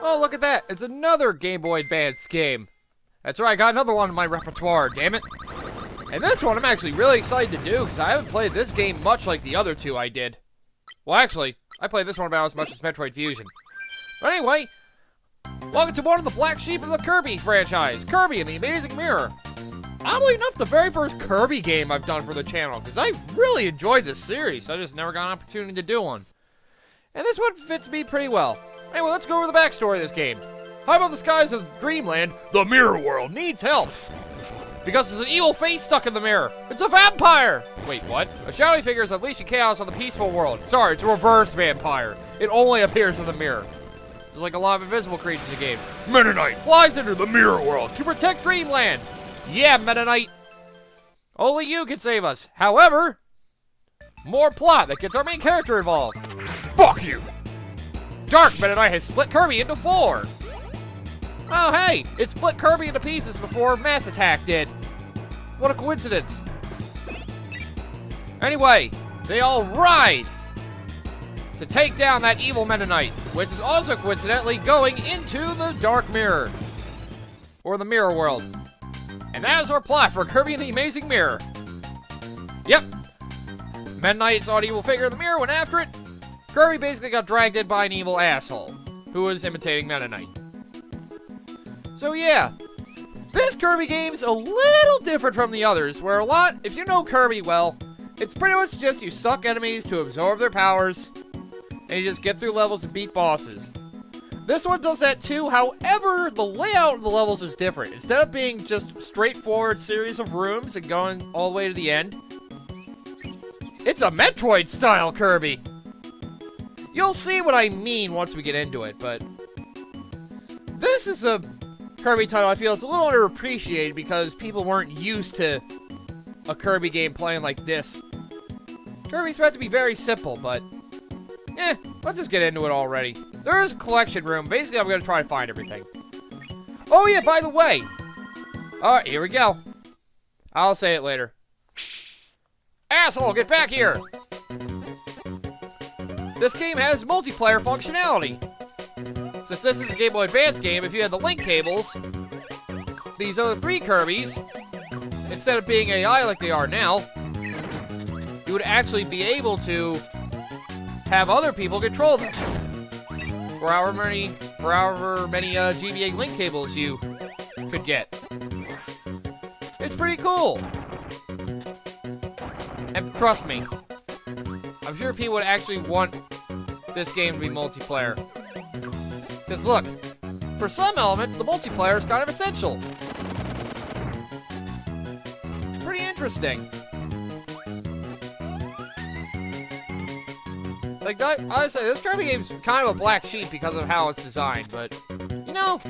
Oh, look at that. It's another Game Boy Advance game. That's right, I got another one in my repertoire, damn it. And this one I'm actually really excited to do, because I haven't played this game much like the other two I did. Well, actually, I played this one about as much as Metroid Fusion. But anyway, welcome to one of the black sheep of the Kirby franchise, Kirby and the Amazing Mirror. Oddly enough, the very first Kirby game I've done for the channel, because I really enjoyed this series. I just never got an opportunity to do one. And this one fits me pretty well. Anyway, let's go over the backstory of this game. High above the skies of Dreamland, the Mirror World needs help. Because there's an evil face stuck in the mirror. It's a vampire! Wait, what? A shadowy figure is unleashing chaos on the peaceful world. Sorry, it's a reverse vampire. It only appears in the mirror. There's like a lot of invisible creatures in the game. Meta Knight flies into the Mirror World to protect Dreamland. Yeah, Meta Knight. Only you can save us. However, more plot that gets our main character involved. Fuck you! Dark Meta Knight has split Kirby into 4. Oh, hey! It split Kirby into pieces before Mass Attack did. What a coincidence. Anyway, they all ride to take down that evil Meta Knight, which is also coincidentally going into the Dark Mirror. Or the Mirror World. And that is our plot for Kirby and the Amazing Mirror. Yep. Meta Knight saw an evil figure in the mirror, went after it. Kirby basically got dragged in by an evil asshole who was imitating Meta Knight. So yeah, this Kirby game's a little different from the others, where if you know Kirby well, it's pretty much just you suck enemies to absorb their powers, and you just get through levels and beat bosses. This one does that too, however, the layout of the levels is different. Instead of being just straightforward series of rooms and going all the way to the end, it's a Metroid-style Kirby! You'll see what I mean once we get into it, but this is a Kirby title I feel is a little underappreciated because people weren't used to a Kirby game playing like this. Kirby's meant to be very simple, but let's just get into it already. There is a collection room. Basically, I'm going to try to find everything. Oh yeah, by the way. Alright, here we go. I'll say it later. Asshole, get back here! This game has multiplayer functionality. Since this is a Game Boy Advance game, if you had the link cables, these other 3 Kirbys, instead of being AI like they are now, you would actually be able to have other people control them. For however many GBA link cables you could get. It's pretty cool. And trust me, I'm sure people would actually want this game to be multiplayer. Because look, for some elements, the multiplayer is kind of essential. Pretty interesting. Like, honestly, this Kirby game's kind of a black sheep because of how it's designed, but, you know,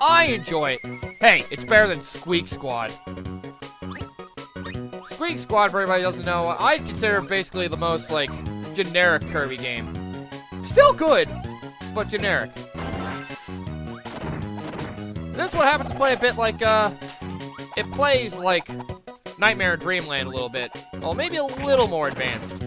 I enjoy it. Hey, it's better than Squeak Squad. Squeak Squad, for anybody who doesn't know, I consider basically the most, like, generic Kirby game. Still good, but generic. This one happens to play a bit like, it plays like Nightmare in Dreamland a little bit. Well, maybe a little more advanced.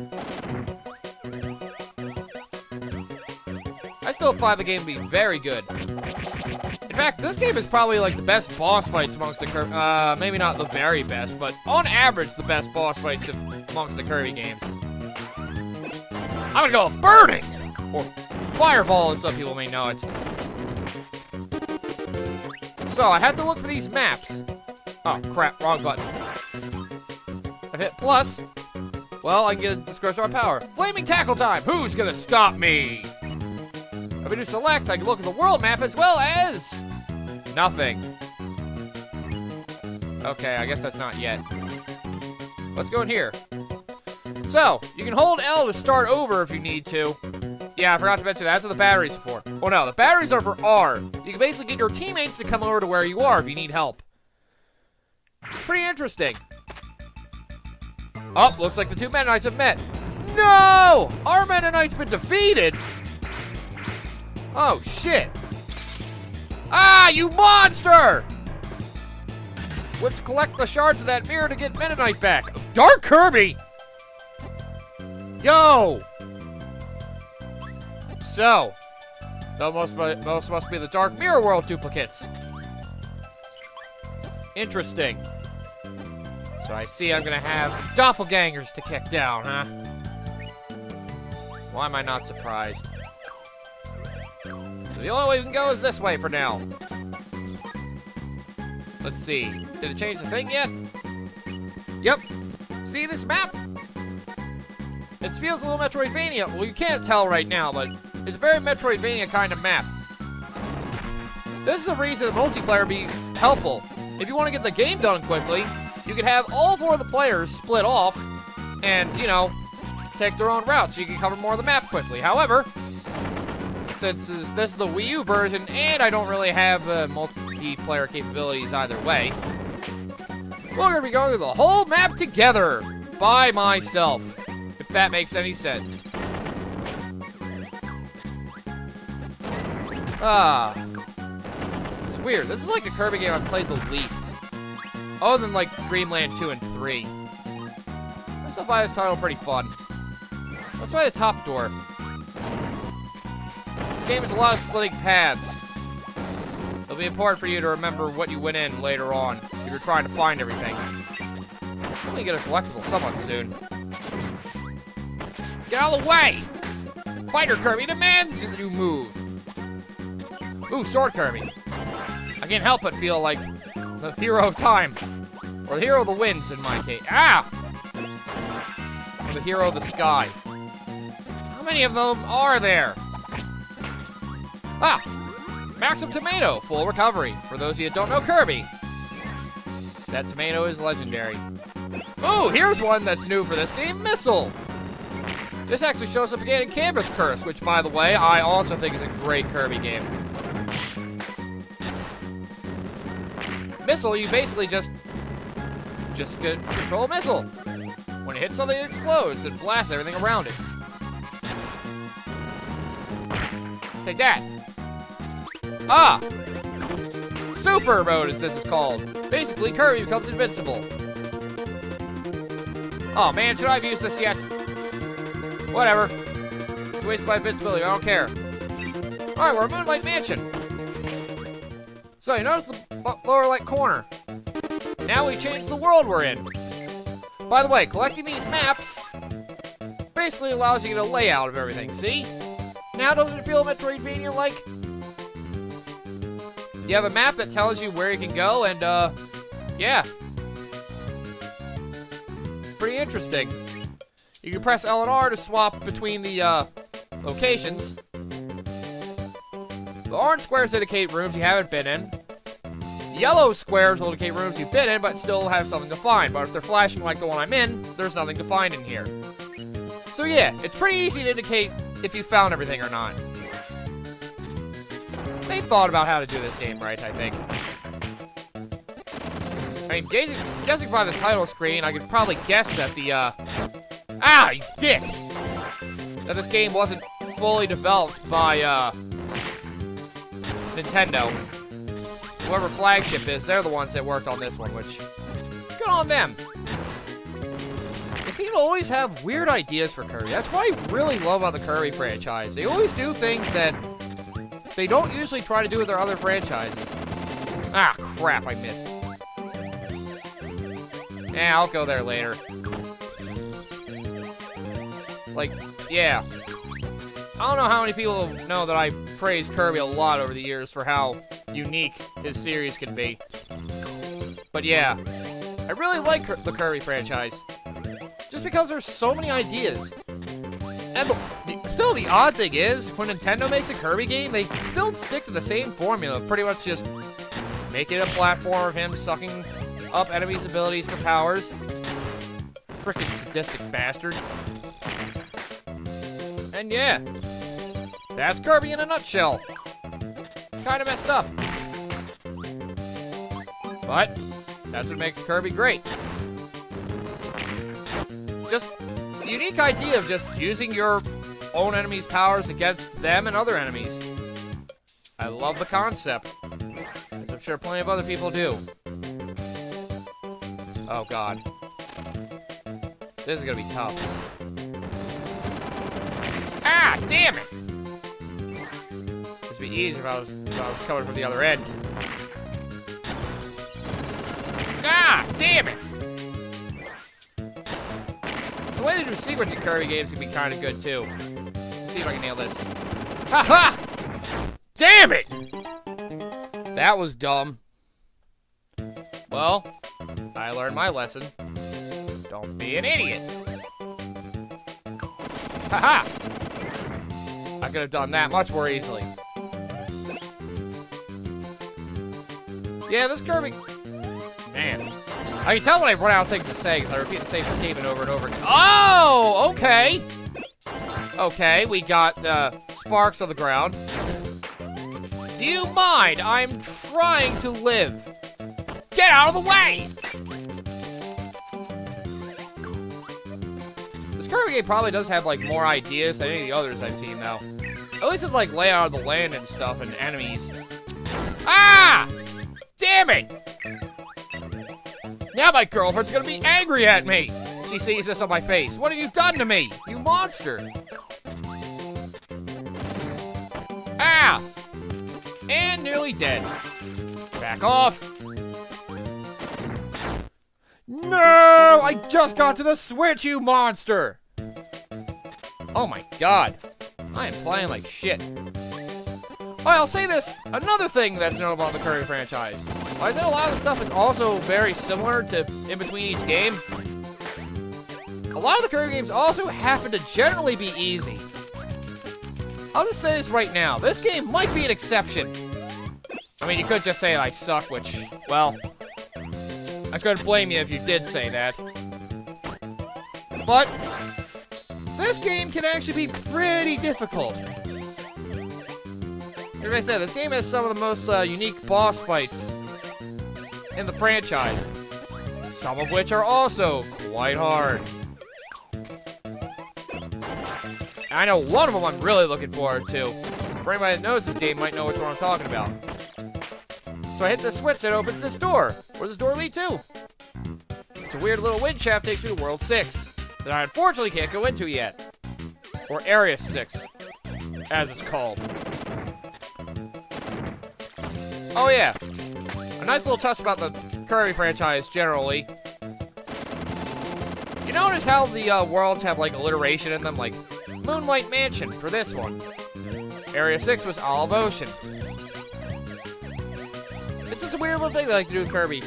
I still find the game to be very good. In fact, this game is probably like the best boss fights amongst the Kirby, maybe not the very best, but on average the best boss fights amongst the Kirby games. I'm gonna go burning! Or fireball as some people may know it. So, I had to look for these maps. Oh, crap, wrong button. I hit plus. Well, I can get a discretion on power. Flaming tackle time! Who's gonna stop me? If I do select, I can look at the world map as well as nothing. Okay, I guess that's not yet. Let's go in here. So, you can hold L to start over if you need to. Yeah, I forgot to mention that's what the batteries are for. Oh no, the batteries are for R. You can basically get your teammates to come over to where you are if you need help. Pretty interesting. Oh, looks like the 2 Meta Knights have met. No! Our Meta Knight's been defeated! Oh, shit. Ah, you monster! Let's collect the shards of that mirror to get Meta Knight back. Dark Kirby! Yo! So, Those must be the Dark Mirror World duplicates. Interesting. So I see I'm gonna have some doppelgangers to kick down, huh? Why am I not surprised? So the only way we can go is this way for now. Let's see. Did it change the thing yet? Yep. See this map? It feels a little Metroidvania. Well, you can't tell right now, but it's a very Metroidvania kind of map. This is a reason multiplayer would be helpful. If you want to get the game done quickly, you could have all 4 of the players split off and, you know, take their own route so you can cover more of the map quickly. However, since this is the Wii U version and I don't really have the multiplayer capabilities either way, we're going to be going through the whole map together by myself, if that makes any sense. It's weird. This is like the Kirby game I've played the least. Other than like Dreamland 2 and 3. I still find this title pretty fun. Let's try the top door. This game is a lot of splitting paths. It'll be important for you to remember what you went in later on if you're trying to find everything. I'm gonna get a collectible somewhat soon. Get out of the way! Fighter Kirby demands that you move. Ooh, Sword Kirby. I can't help but feel like the hero of time. Or the hero of the winds, in my case. Ah! Or the hero of the sky. How many of them are there? Ah! Maxim Tomato, full recovery. For those of you that don't know Kirby, that tomato is legendary. Ooh, here's one that's new for this game, Missile. This actually shows up again in Canvas Curse, which, by the way, I also think is a great Kirby game. Missile, you basically just control a missile. When it hits something, it explodes and blasts everything around it. Take that. Ah! Super mode, as this is called. Basically, Kirby becomes invincible. Oh man, should I have used this yet? Whatever. Waste my invincibility, I don't care. Alright, we're at Moonlight Mansion. So, you notice the lower right corner. Now we changed the world we're in. By the way, collecting these maps basically allows you to get a layout of everything, see? Now doesn't it feel Metroidvania-like? You have a map that tells you where you can go, and, yeah. Pretty interesting. You can press L and R to swap between the, locations. The orange squares indicate rooms you haven't been in. The yellow squares will indicate rooms you've been in, but still have something to find. But if they're flashing like the one I'm in, there's nothing to find in here. So yeah, it's pretty easy to indicate if you found everything or not. They thought about how to do this game right, I think. I mean, guessing by the title screen, I could probably guess that the, ah, you dick! That this game wasn't fully developed by, Nintendo. Whoever Flagship is, they're the ones that worked on this one, which, good on them. They seem to always have weird ideas for Kirby. That's what I really love about the Kirby franchise. They always do things that they don't usually try to do with their other franchises. Ah, crap, I missed. Yeah, I'll go there later. Like, yeah. I don't know how many people know that I praised Kirby a lot over the years for how unique his series can be. But yeah, I really like the Kirby franchise. Just because there's so many ideas. And still, the odd thing is, when Nintendo makes a Kirby game, they still stick to the same formula. Pretty much just make it a platform of him sucking up enemies' abilities for powers. Frickin' sadistic bastard. And yeah, that's Kirby in a nutshell. Kinda messed up. But that's what makes Kirby great. Just the unique idea of just using your own enemies' powers against them and other enemies. I love the concept, as I'm sure plenty of other people do. Oh god. This is gonna be tough. Ah, damn it! easier if I was coming from the other end. Ah, damn it! The way they do secrets in Kirby games can be kind of good too. Let's see if I can nail this. Ha ha! Damn it! That was dumb. Well, I learned my lesson. Don't be an idiot. Ha ha! I could have done that much more easily. Yeah, this Kirby... Man. I can tell when I run out of things to say, because I repeat the same statement over and over again. Oh! Okay! Okay, we got sparks on the ground. Do you mind? I'm trying to live. Get out of the way! This Kirby game probably does have, like, more ideas than any of the others I've seen, though. At least it's, like, layout of the land and stuff and enemies. Ah! Damn it! Now my girlfriend's gonna be angry at me! She sees this on my face. What have you done to me, you monster? Ah! And nearly dead. Back off. No! I just got to the switch, you monster! Oh my god. I am playing like shit. Oh, I'll say this. Another thing that's known about the Kirby franchise. I said a lot of the stuff is also very similar to in between each game. A lot of the Kirby games also happen to generally be easy. I'll just say this right now. This game might be an exception. I mean, you could just say I suck, which, well, I couldn't blame you if you did say that. But this game can actually be pretty difficult. Like I said, this game has some of the most unique boss fights in the franchise. Some of which are also quite hard. I know one of them I'm really looking forward to. For anybody that knows this game might know which one I'm talking about. So I hit the switch that opens this door. Where does this door lead to? It's a weird little wind shaft takes you to World 6. That I unfortunately can't go into yet. Or Area 6, as it's called. Oh yeah, a nice little touch about the Kirby franchise generally. You notice how the worlds have like alliteration in them, like Moonlight Mansion for this one. Area 6 was Olive Ocean. It's just a weird little thing they like to do with Kirby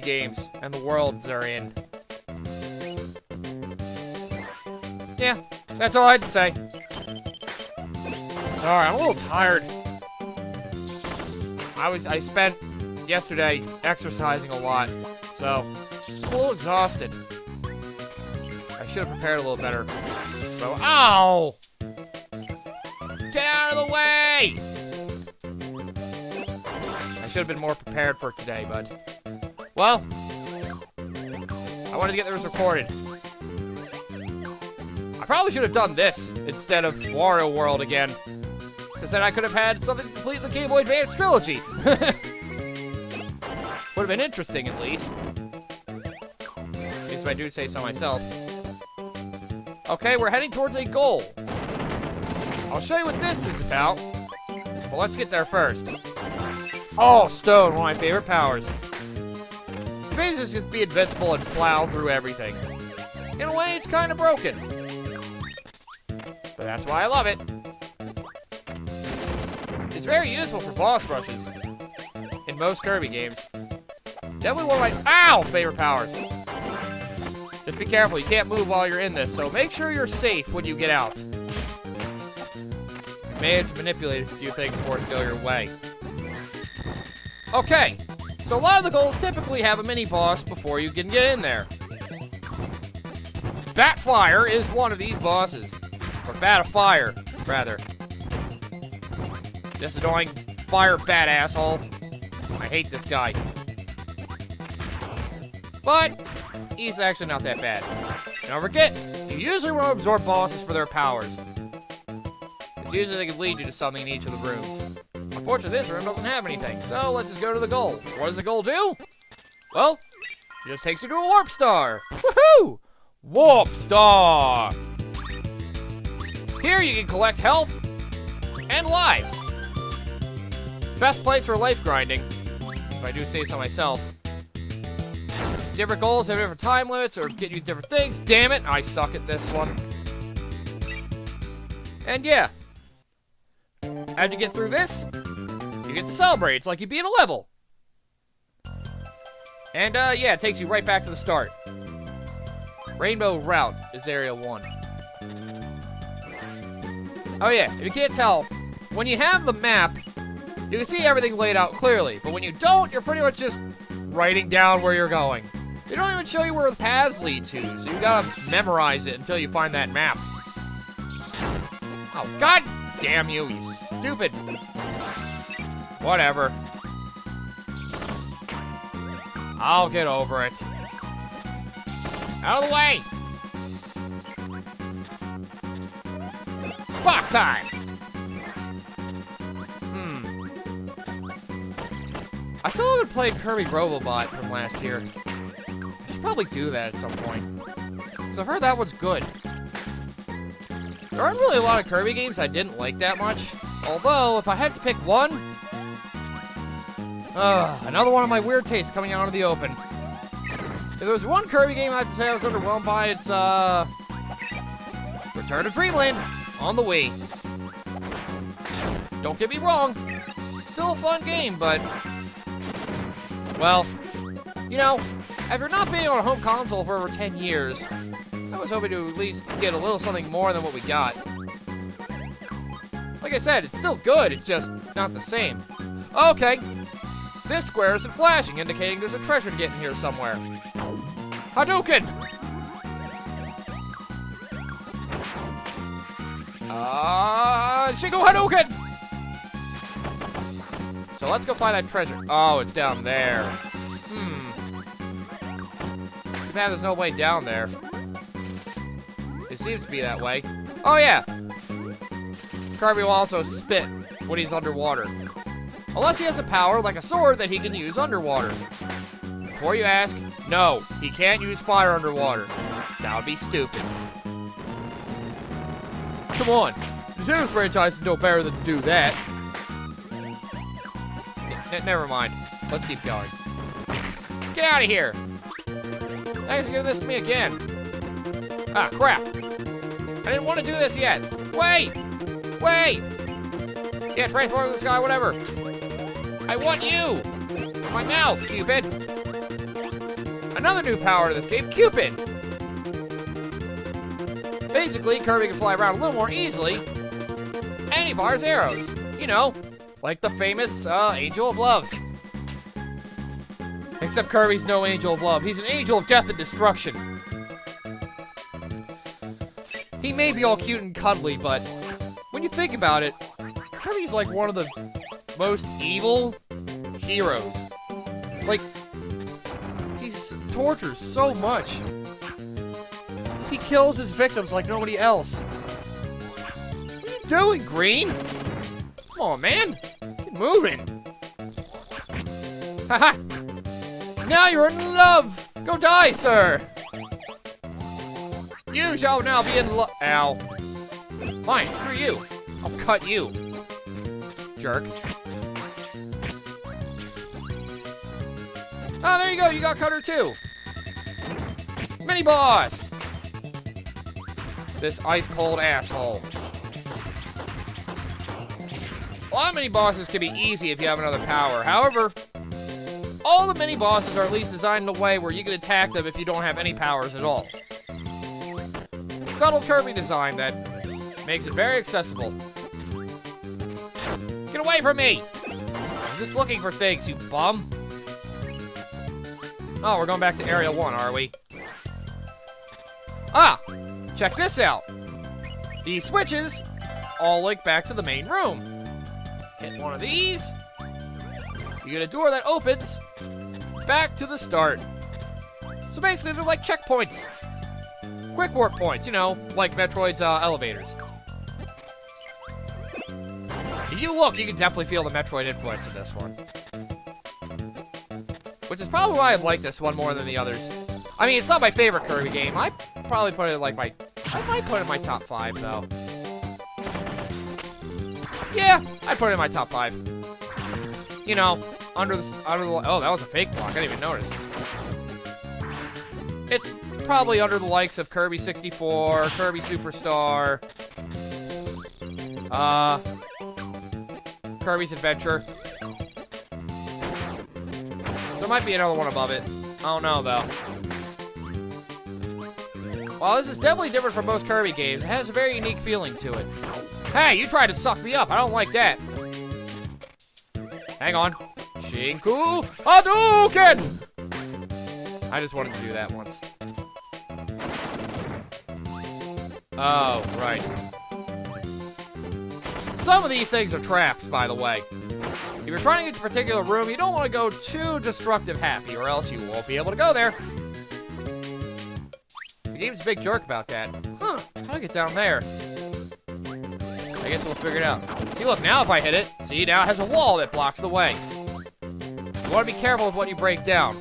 games and the worlds they're in. Yeah, that's all I had to say. Sorry, I'm a little tired. I spent yesterday exercising a lot, so I'm a little exhausted. I should have prepared a little better. So, ow! Get out of the way! I should have been more prepared for today, but, well, I wanted to get this recorded. I probably should have done this instead of Wario World again. Because then I could have had something to complete the Game Boy Advance trilogy. Would have been interesting, at least. At least if I do say so myself. Okay, we're heading towards a goal. I'll show you what this is about. Well, let's get there first. Oh, stone, one of my favorite powers. Basically, just be invincible and plow through everything. In a way, it's kind of broken. But that's why I love it. It's very useful for boss rushes in most Kirby games. Definitely one of my favorite powers. Just be careful, you can't move while you're in this, so make sure you're safe when you get out. You may have to manipulate a few things for it to go your way. Okay, so a lot of the goals typically have a mini-boss before you can get in there. Batfire is one of these bosses. Or Bat of Fire, rather. This annoying fire bat asshole. I hate this guy. But he's actually not that bad. And don't forget, you usually want to absorb bosses for their powers. It's usually they can lead you to something in each of the rooms. Unfortunately, this room doesn't have anything, so let's just go to the goal. What does the goal do? Well, it just takes you to a warp star. Woohoo! Warp star! Here you can collect health and lives. Best place for life grinding, if I do say so myself. Different goals have different time limits or get you different things. Damn it, I suck at this one. And yeah. After you get through this, you get to celebrate. It's like you beat a level. And yeah, it takes you right back to the start. Rainbow Route is Area 1. Oh yeah, if you can't tell, when you have the map, you can see everything laid out clearly. But when you don't, you're pretty much just writing down where you're going. They don't even show you where the paths lead to, so you gotta memorize it until you find that map. Oh, god damn you, you stupid. Whatever. I'll get over it. Out of the way! Spock time! I still haven't played Kirby Robobot from last year. I should probably do that at some point. Because I've heard that one's good. There aren't really a lot of Kirby games I didn't like that much. Although, if I had to pick one... another one of my weird tastes coming out into the open. If there was one Kirby game I have to say I was underwhelmed by, it's, Return to Dreamland on the Wii. Don't get me wrong. Still a fun game, but... Well, you know, after not being on a home console for over 10 years, I was hoping to at least get a little something more than what we got. Like I said, it's still good, it's just not the same. Okay, this square isn't flashing, indicating there's a treasure to get in here somewhere. Hadouken! Shingo Hadouken! So let's go find that treasure. Oh, it's down there. Too bad there's no way down there. It seems to be that way. Oh, yeah. Kirby will also spit when he's underwater. Unless he has a power, like a sword, that he can use underwater. Before you ask, no, he can't use fire underwater. That would be stupid. Come on. Nintendo's franchise is no better than to do that. Never mind. Let's keep going. Get out of here. Thanks for giving this to me again. Ah, crap. I didn't want to do this yet. Wait! Wait! Yeah, transform to the sky, whatever. I want you! My mouth, Cupid! Another new power to this game, Cupid! Basically, Kirby can fly around a little more easily, and he fires arrows. You know, like the famous Angel of Love. Except Kirby's no Angel of Love. He's an Angel of Death and Destruction. He may be all cute and cuddly, but when you think about it, Kirby's like one of the most evil heroes. Like, he tortures so much. He kills his victims like nobody else. What are you doing, Green? Come on, man. Get moving. Haha. Now you're in love. Go die, sir. You shall now be in love. Ow. Fine, screw you. I'll cut you. Jerk. Oh, there you go. You got Cutter too. Mini boss. This ice-cold asshole. A lot of mini bosses can be easy if you have another power. However, all the mini bosses are at least designed in a way where you can attack them if you don't have any powers at all. Subtle Kirby design that makes it very accessible. Get away from me! I'm just looking for things, you bum. Oh, we're going back to Area 1, are we? Ah! Check this out. These switches all link back to the main room. Hit one of these. You get a door that opens back to the start. So basically, they're like checkpoints. Quick warp points, you know, like Metroid's elevators. If you look, you can definitely feel the Metroid influence in this one. Which is probably why I like this one more than the others. I mean, it's not my favorite Kirby game. I probably put it like I might put it in my top 5, though. Yeah, I'd put it in my top 5. You know, under the oh, that was a fake block. I didn't even notice. It's probably under the likes of Kirby 64, Kirby Superstar, Kirby's Adventure. There might be another one above it. I don't know, though. While this is definitely different from most Kirby games, it has a very unique feeling to it. Hey, you tried to suck me up. I don't like that. Hang on. Shinku Hadouken! I just wanted to do that once. Oh, right. Some of these things are traps, by the way. If you're trying to get to a particular room, you don't want to go too destructive happy, or else you won't be able to go there. The game's a big jerk about that. Huh, how do I get down there? I guess we'll figure it out. See, look, now if I hit it, see, now it has a wall that blocks the way. You want to be careful with what you break down.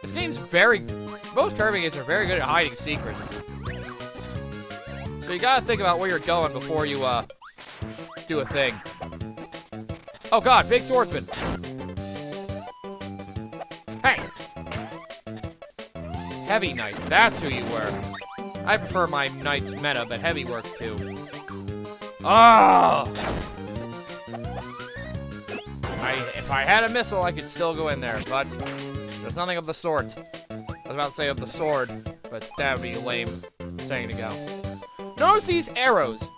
This game's most Kirby games are very good at hiding secrets. So you gotta think about where you're going before you, do a thing. Oh god, big swordsman. Hey! Heavy Knight, that's who you were. I prefer my Knight's meta, but Heavy works too. Oh! If I had a missile, I could still go in there, but there's nothing of the sort. I was about to say of the sword, but that would be lame saying to go. Notice these arrows.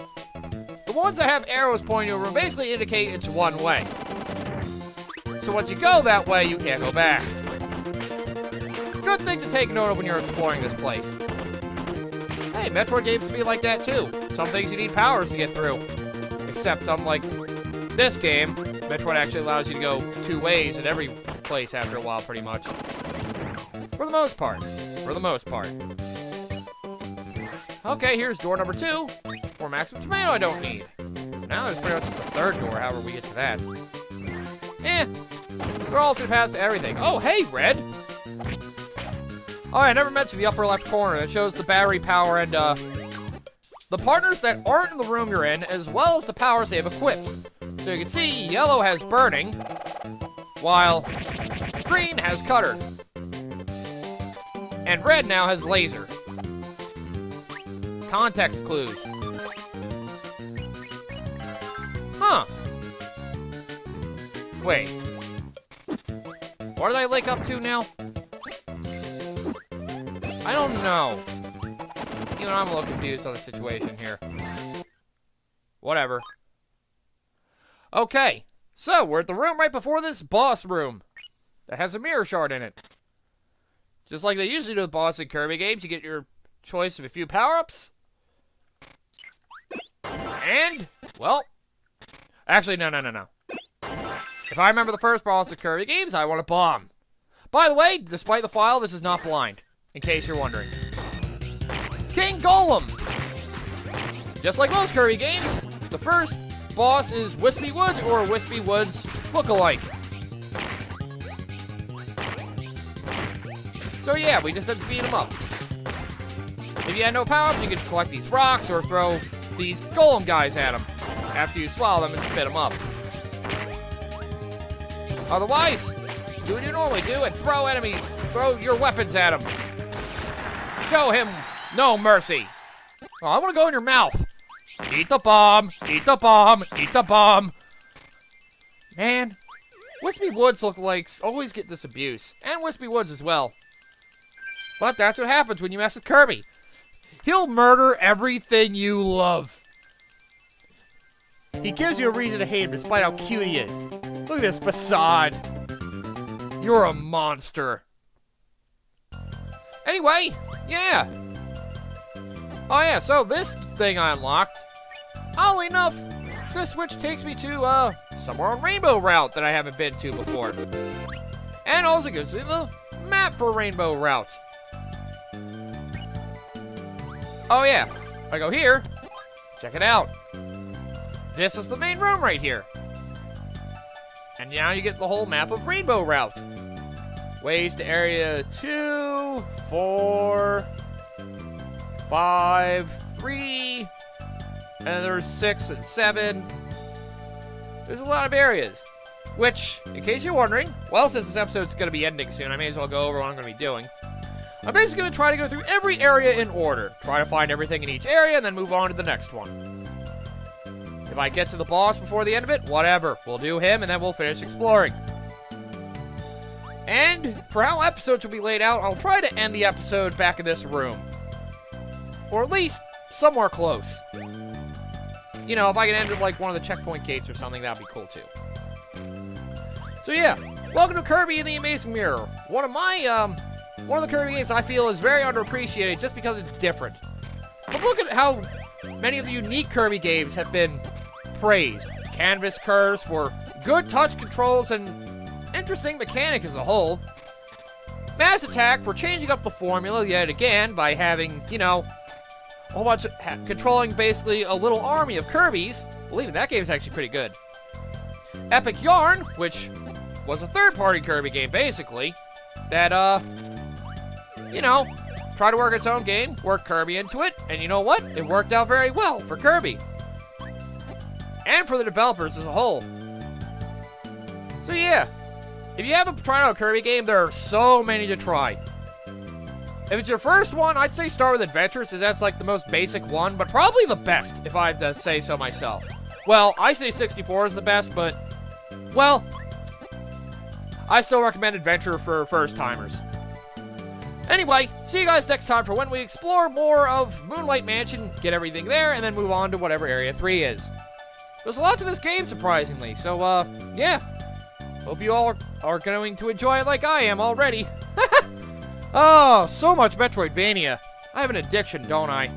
The ones that have arrows pointing to a room basically indicate it's one way. So once you go that way, you can't go back. Good thing to take note of when you're exploring this place. Hey, Metroid games can be like that too. Some things you need powers to get through. Except unlike this game, Metroid actually allows you to go 2 ways in every place after a while, pretty much. For the most part. For the most part. Okay, here's door number 2. For maximum tomato I don't need. Now there's pretty much the 3rd door, however we get to that. We're alternate paths to everything. Oh, hey, Red! Oh, I never mentioned the upper left corner that shows the battery power and, the partners that aren't in the room you're in, as well as the powers they have equipped. So you can see, yellow has burning, while green has cutter. And red now has laser. Context clues. Huh. Wait. What did I link up to now? I don't know. Even I'm a little confused on the situation here. Whatever. Okay. So, we're at the room right before this boss room. That has a mirror shard in it. Just like they usually do with boss in Kirby games, you get your choice of a few power-ups. And, well... Actually, no. If I remember the first boss of Kirby games, I want a bomb. By the way, despite the file, this is not blind. In case you're wondering. King Golem! Just like most Kirby games, the first boss is Whispy Woods or Whispy Woods look-alike. So yeah, we just had to beat him up. If you had no power-ups, you could collect these rocks or throw these golem guys at him after you swallow them and spit them up. Otherwise, do what you normally do and throw enemies. Throw your weapons at him. Show him no mercy. Oh, I want to go in your mouth. Eat the bomb. Eat the bomb. Eat the bomb. Man, Whispy Woods lookalikes always get this abuse. And Whispy Woods as well. But that's what happens when you mess with Kirby. He'll murder everything you love. He gives you a reason to hate him despite how cute he is. Look at this facade. You're a monster. Anyway, yeah. Oh yeah, so this thing I unlocked. Oddly enough, this switch takes me to, somewhere on Rainbow Route that I haven't been to before. And also gives me the map for Rainbow Route. Oh yeah, if I go here, check it out. This is the main room right here. And now you get the whole map of Rainbow Route. Ways to area 2, 4, 5, 3, And then there's 6 and 7. There's a lot of areas. Which, in case you're wondering, well, since this episode's going to be ending soon, I may as well go over what I'm going to be doing. I'm basically going to try to go through every area in order. Try to find everything in each area, and then move on to the next one. If I get to the boss before the end of it, whatever. We'll do him, and then we'll finish exploring. And for how episodes will be laid out, I'll try to end the episode back in this room. Or at least somewhere close. You know, if I can end at like one of the checkpoint gates or something, that'd be cool too. So yeah, welcome to Kirby and the Amazing Mirror. One of the Kirby games I feel is very underappreciated just because it's different. But look at how many of the unique Kirby games have been praised. Canvas curves for good touch controls and interesting mechanic as a whole. Mass Attack for changing up the formula yet again by having, you know, a whole bunch of controlling basically a little army of Kirbys. Believe me, that game is actually pretty good. Epic Yarn, which was a third-party Kirby game basically, that you know, tried to work its own game, worked Kirby into it, and you know what? It worked out very well for Kirby. And for the developers as a whole. So yeah, if you haven't tried out a Kirby game, there are so many to try. If it's your first one, I'd say start with Adventure, since that's like the most basic one, but probably the best, if I had to say so myself. Well, I say 64 is the best, but, well, I still recommend Adventure for first-timers. Anyway, see you guys next time for when we explore more of Moonlight Mansion, get everything there, and then move on to whatever Area 3 is. There's lots of this game, surprisingly, so, yeah. Hope you all are going to enjoy it like I am already. Oh, so much Metroidvania. I have an addiction, don't I?